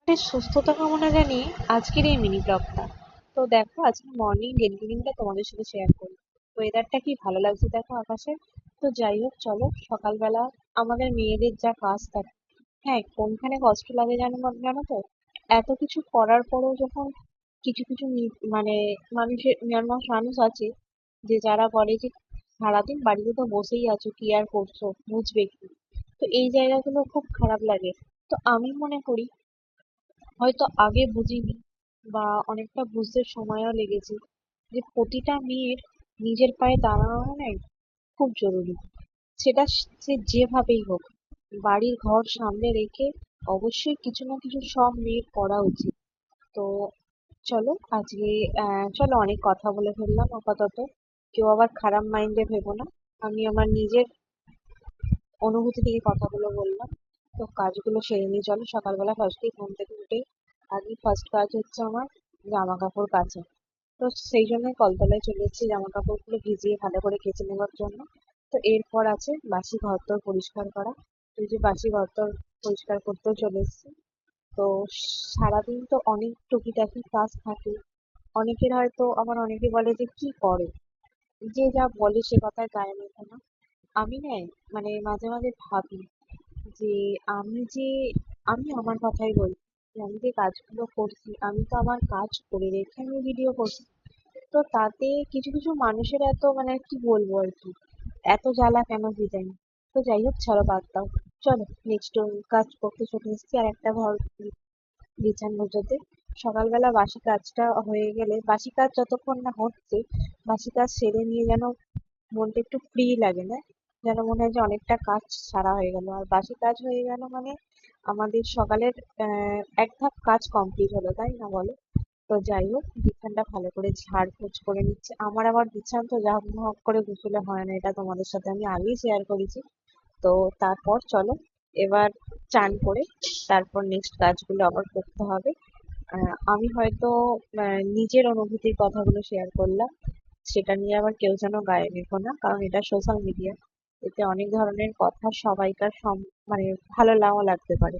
Fitness সুস্থতা কামনা জানিয়ে আজকের এই মিনি ব্লগটা। তো দেখো, আজকে মর্নিং ডেলি রুটিনটা তোমাদের সাথে শেয়ার করি। ওয়েদারটা কি ভালো লাগছে দেখো আকাশে। তো যাই হোক, চলো সকালবেলা আমাদের মেয়েদের যা কাজ থাকে, হ্যাঁ কোনখানে কষ্ট লাগে জানো তো, এত কিছু করার পরেও যখন কিছু কিছু মানে মানুষ আছে যে যারা বলে যে সারাদিন বাড়িতে তো বসেই আছো, কি আর করছো, বুঝবে কি। তো এই জায়গাগুলো খুব খারাপ লাগে। তো আমি মনে করি হয়তো আগে বুঝিনি, বা অনেকটা বুঝতে সময়ও লেগেছে, যে প্রতিটা মেয়ের নিজের পায়ে দাঁড়ানো না খুব জরুরি। সেটা সে যেভাবেই হোক, বাড়ির ঘর সামনে রেখে অবশ্যই কিছু না কিছু সব মেয়ের করা উচিত। তো চলো আজকে চলো অনেক কথা বলে ফেললাম আপাতত। কেউ আবার খারাপ মাইন্ডে ভেবো না। আমি আমার নিজের অনুভূতি থেকে কথাগুলো বললাম। তো কাজগুলো সেরে নিয়ে চলো। সকালবেলা ফার্স্টেই ঘুম থেকে উঠে আগে ফার্স্ট কাজ হচ্ছে আমার জামা কাপড় কাচা। তো সেই জন্য কলতলায় চলে এসেছি জামা কাপড়গুলো ভিজিয়ে ভালো করে কেচে নেওয়ার জন্য। তো এরপর আছে বাসি ঘরদোর পরিষ্কার করা। এই যে বাসি ঘরদোর পরিষ্কার করতেও চলে এসেছি। তো সারাদিন তো অনেক টুকিটাকি কাজ থাকে। অনেকের হয়তো, আবার অনেকে বলে যে কি করে, যে যা বলে সে কথায় গায়ে মেখে না। আমি না, মানে মাঝে মাঝে ভাবি যে আমি যে আমি আমার কথাই বলি, যে আমি যে কাজগুলো করছি আমি তো আমার কাজ করে রেখে আমি ভিডিও করছি। তো তাতে কিছু কিছু মানুষের এত, মানে কি বলবো আর কি, এত জ্বালা কেন কি জানি। তো যাই হোক, ছাড়ো, বাদ দাও। চলো নেক্সট কাজ করতে চলে এসেছি, আর একটা ঘর বিছান গোছাতে। সকালবেলা বাসি কাজটা হয়ে গেলে, বাসি কাজ যতক্ষণ না হচ্ছে, বাসি কাজ সেরে নিয়ে যেন মনটা একটু ফ্রি লাগে, না যেন মনে হয় যে অনেকটা কাজ সারা হয়ে গেল। আর বাসি কাজ হয়ে গেল মানে আমাদের সকালের এক ধাপ কাজ কমপ্লিট হলো, তাই না বলো? তো যাই হোক, বিছানটা ভালো করে ঝাড়পোছ করে নিচ্ছে। আমার আবার বিছান তো ঝাড় করে গুছলে হয় না, এটা তোমাদের সাথে আমি আগেই শেয়ার করেছি। তো তারপর চলো এবার চান করে তারপর নেক্সট কাজগুলো আবার করতে হবে। আমি হয়তো নিজের অনুভূতির কথাগুলো শেয়ার করলাম, সেটা নিয়ে আবার কেউ যেন গায়ে মেখো না, কারণ এটা সোশ্যাল মিডিয়া। এতে অনেক ধরনের কথা সবাইকার মানে ভালো নাও লাগতে পারে।